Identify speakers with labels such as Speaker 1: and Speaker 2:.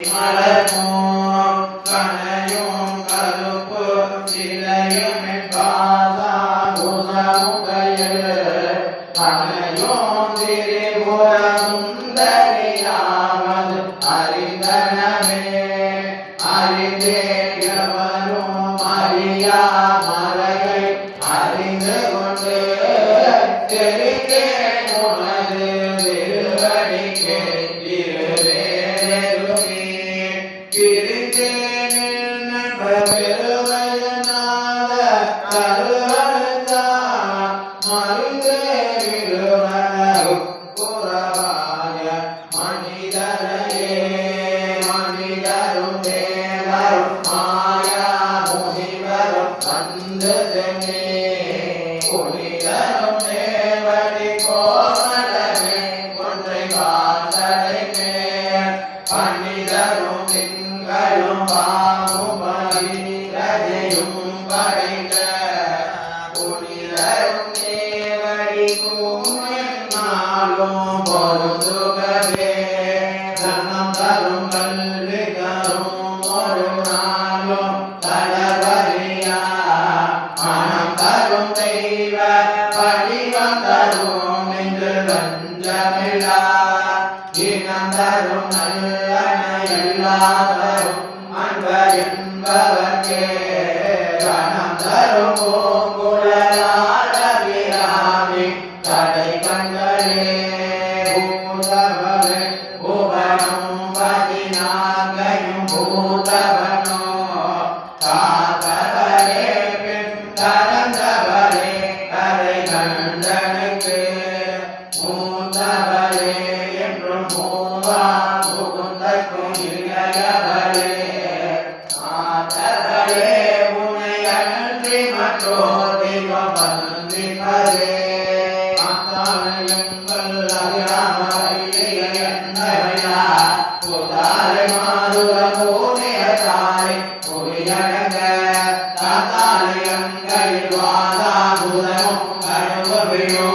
Speaker 1: மலர்மோர் கனையும் கருப்பு சிலையும் பாசாங்குசமுகையில் கனையும் திரிபுர சுந்தரியாவது அறிந்தனமே அறிந்தேன் எவரும் அறியா மறையை அறிந்து கொண்டு தெரிந்தேன் உனது திருவடிக்கே பன்னிதரும் திங்களும் பாமும் பரிதரையும் படைத்த புனிதரும் தேவடிக்கும் நாளும் பொருந்துகவே தனம் தரும் கல்வி தரும் ஒரு நாளும் தளவரியா மனம் தரும் தெய்வ படிவம் தரும் என்று வஞ்சமிழா இனம் தரும் நல்லன எல்லாரும் அன்பர் என்பவர்க்கே கணம் தரும் பூங்குழலாடவிராமி தடை கண்களே பூதவரே புவனம் பதினாகையும் பூதவனோ காத்தவரே பின் கலந்தவரே கரை கண்டனுக்கு மூத்தவரே என்றும் மூவா புகுந்தற்கும் இளையவரே ஆத்தவரே உனை அன்றி மற்றோர் தெய்வம் வந்திப்பதே அத்தாலயங்கள் அறியாமலையை என்னவையா புதாரை மாதுர பூனையதாய் புரியடங்க தாத்தாலயங்களில் வாதாபுரமும் கருவவியோ